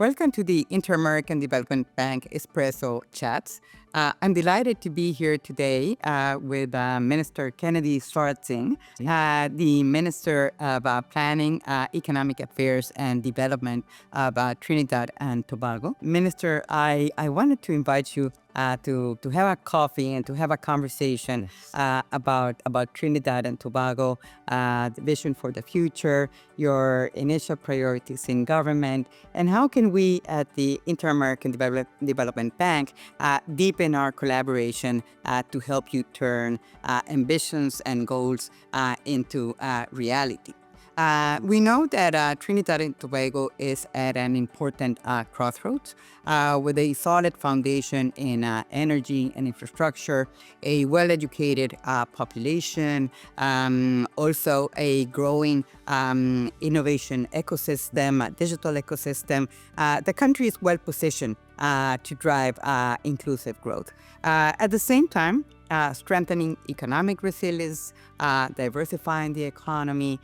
Welcome to the Inter-American Development Bank Espresso Chats. I'm delighted to be here today with Minister Kennedy Swaratsingh, the Minister of Planning, Economic Affairs and Development of Trinidad and Tobago. Minister, I wanted to invite you to have a coffee and to have a conversation about Trinidad and Tobago, the vision for the future, your initial priorities in government, and how can we at the Inter-American Development Bank deepen our collaboration to help you turn ambitions and goals into reality. We know that Trinidad and Tobago is at an important crossroads with a solid foundation in energy and infrastructure, a well-educated population, also a growing innovation ecosystem, digital ecosystem. The country is well positioned to drive inclusive growth. At the same time, strengthening economic resilience, diversifying the economy,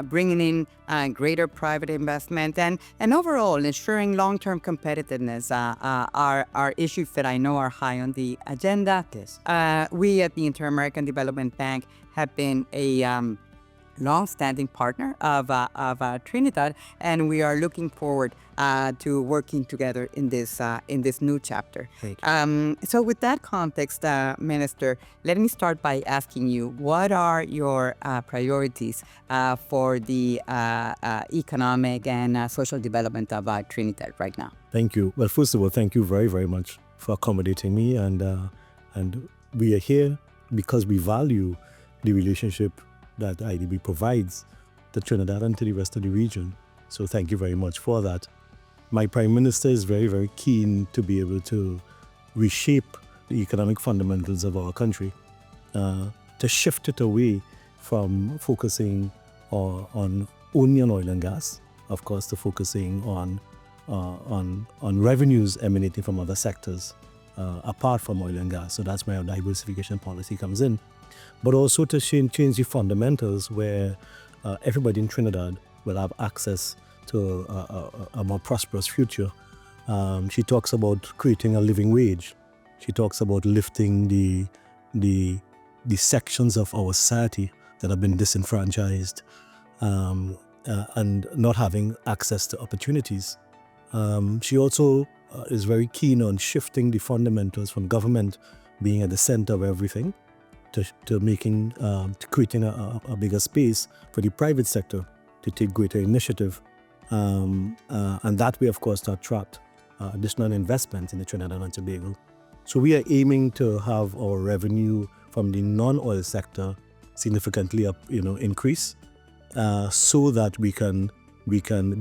bringing in greater private investment, and overall ensuring long-term competitiveness are issues that I know are high on the agenda. Yes. We at the Inter-American Development Bank have been a long-standing partner of Trinidad, and we are looking forward to working together in this new chapter. So with that context, Minister, let me start by asking you, what are your priorities for the economic and social development of Trinidad right now? Thank you. Well, first of all, thank you very, very much for accommodating me, and we are here because we value the relationship that IDB provides to Trinidad and to the rest of the region. So thank you very much for that. My Prime Minister is very, very keen to be able to reshape the economic fundamentals of our country, to shift it away from focusing on only on oil and gas, of course, to focusing on revenues emanating from other sectors apart from oil and gas. So that's where our diversification policy comes in. But also to change the fundamentals where everybody in Trinidad will have access to a more prosperous future. She talks about creating a living wage. She talks about lifting the sections of our society that have been disenfranchised and not having access to opportunities. She also is very keen on shifting the fundamentals from government being at the center of everything to creating a bigger space for the private sector to take greater initiative, and that way, of course, to attract additional investment in the Trinidad and Tobago. So we are aiming to have our revenue from the non-oil sector significantly increase, so that we can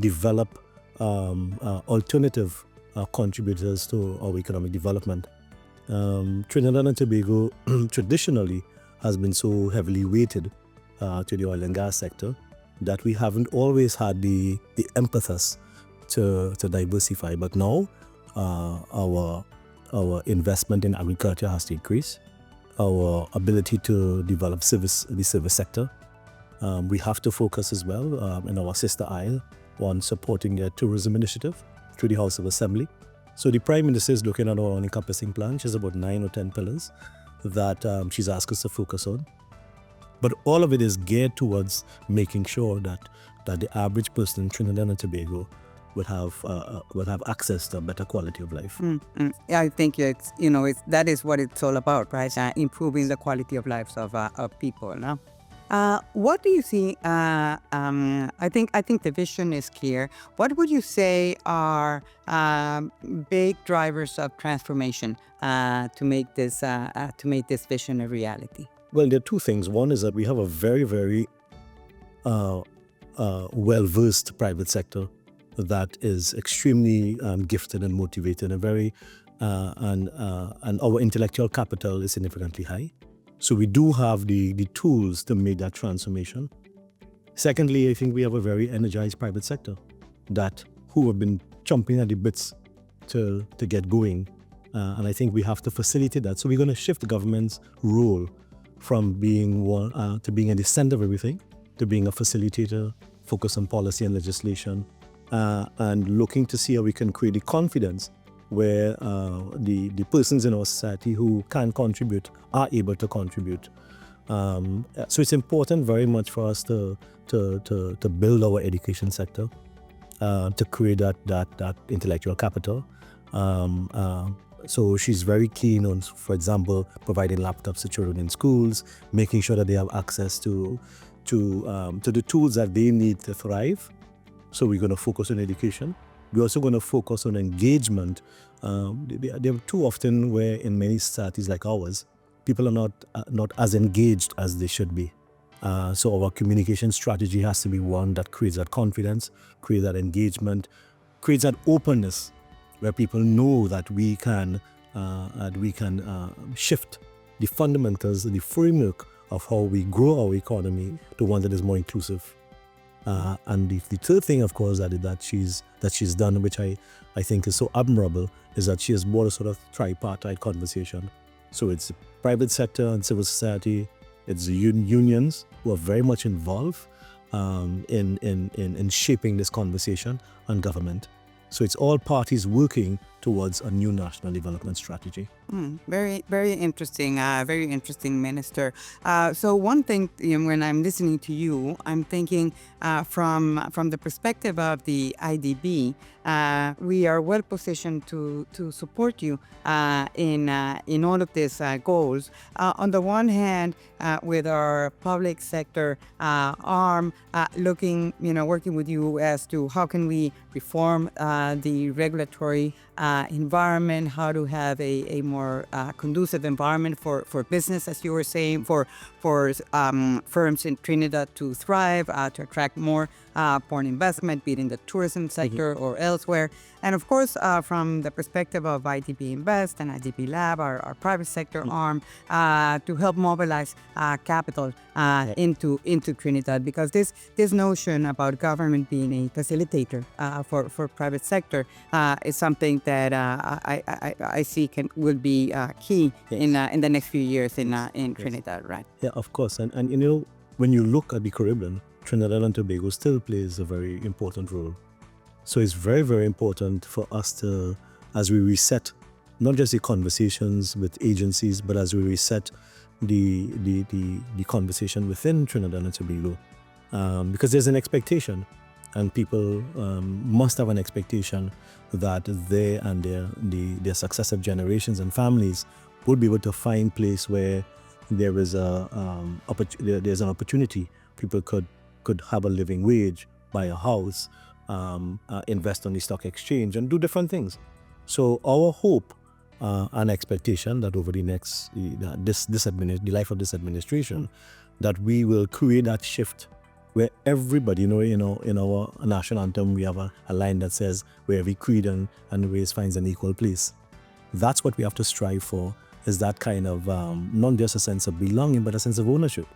develop alternative contributors to our economic development. Trinidad and Tobago traditionally has been so heavily weighted to the oil and gas sector that we haven't always had the impetus to diversify. But now our investment in agriculture has to increase, our ability to develop the service sector. We have to focus as well in our sister isle on supporting their tourism initiative through the House of Assembly. So the Prime Minister is looking at our all-encompassing plan. She has about 9 or 10 pillars that she's asked us to focus on. But all of it is geared towards making sure that the average person in Trinidad and Tobago would have access to a better quality of life. Yeah, I think that is what it's all about, right? Improving the quality of lives of people. No? What do you see? I think the vision is clear. What would you say are big drivers of transformation to make this vision a reality? Well, there are two things. One is that we have a very, very well-versed private sector that is extremely gifted and motivated, and our intellectual capital is significantly high. So we do have the tools to make that transformation. Secondly, I think we have a very energized private sector who have been chomping at the bits to get going. And I think we have to facilitate that. So we're going to shift the government's role from being to being at the center of everything, to being a facilitator, focus on policy and legislation, and looking to see how we can create the confidence where the persons in our society who can contribute are able to contribute. So it's important very much for us to build our education sector, to create that intellectual capital. So she's very keen on, for example, providing laptops to children in schools, making sure that they have access to the tools that they need to thrive. So we're going to focus on education. We're also going to focus on engagement. There are too often where in many societies like ours, people are not as engaged as they should be. So our communication strategy has to be one that creates that confidence, creates that engagement, creates that openness, where people know that we can shift the fundamentals, the framework of how we grow our economy to one that is more inclusive. And the third thing, of course, that she's done, which I think is so admirable, is that she has brought a sort of tripartite conversation. So it's the private sector and civil society, it's the unions who are very much involved in shaping this conversation, and government. So it's all parties working towards a new national development strategy. Very, very interesting, Minister. So one thing, when I'm listening to you, I'm thinking from the perspective of the IDB, we are well positioned to support you in all of these goals. On the one hand, with our public sector arm, working with you as to how can we reform the regulatory environment, how to have a more conducive environment for business, as you were saying, for firms in Trinidad to thrive, to attract more foreign investment, be it in the tourism sector or elsewhere. And of course, from the perspective of IDB Invest and IDB Lab, our private sector arm, to help mobilize capital into Trinidad, because this notion about government being a facilitator for private sector is something that I see will be key in the next few years in Trinidad, right? Yeah, of course. And when you look at the Caribbean, Trinidad and Tobago still plays a very important role. So it's very, very important for us to, as we reset, not just the conversations with agencies, but as we reset the conversation within Trinidad and Tobago, because there's an expectation, and people must have an expectation that they and their successive generations and families would be able to find place where there is there's an opportunity. People could have a living wage, buy a house, invest on the stock exchange, and do different things. So our hope and expectation that over the next the life of this administration, that we will create that shift where everybody, in our national anthem, we have a line that says, where every creed and race finds an equal place. That's what we have to strive for, is that kind of not just a sense of belonging, but a sense of ownership.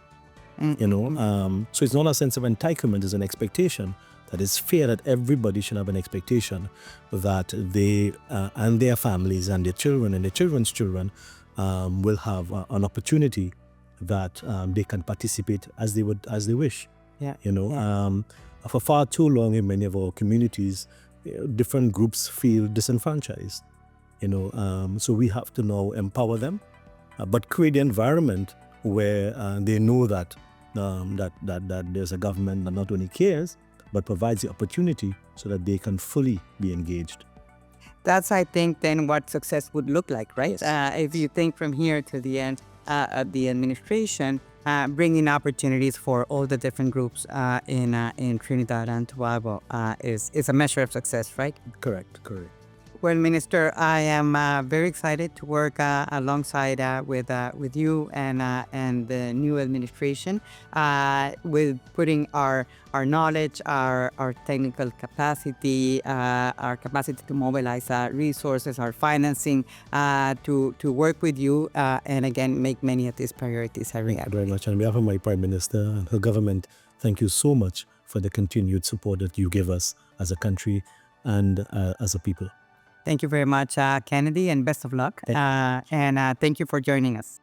So it's not a sense of entitlement, it's an expectation that is fair, that everybody should have an expectation that they and their families and their children and their children's children will have an opportunity that they can participate as they wish. For far too long in many of our communities, different groups feel disenfranchised. So we have to now empower them, but create the environment where they know that there's a government that not only cares, but provides the opportunity so that they can fully be engaged. That's, I think, then what success would look like, right? Yes. If you think from here to the end of the administration, bringing opportunities for all the different groups in Trinidad and Tobago is a measure of success, right? Correct. Well, Minister, I am very excited to work alongside with you and the new administration, with putting our knowledge, our technical capacity, our capacity to mobilize resources, our financing, to work with you and again make many of these priorities a reality. Thank you very much. On behalf of my Prime Minister and her government, thank you so much for the continued support that you give us as a country and as a people. Thank you very much, Kennedy, and best of luck. And thank you for joining us.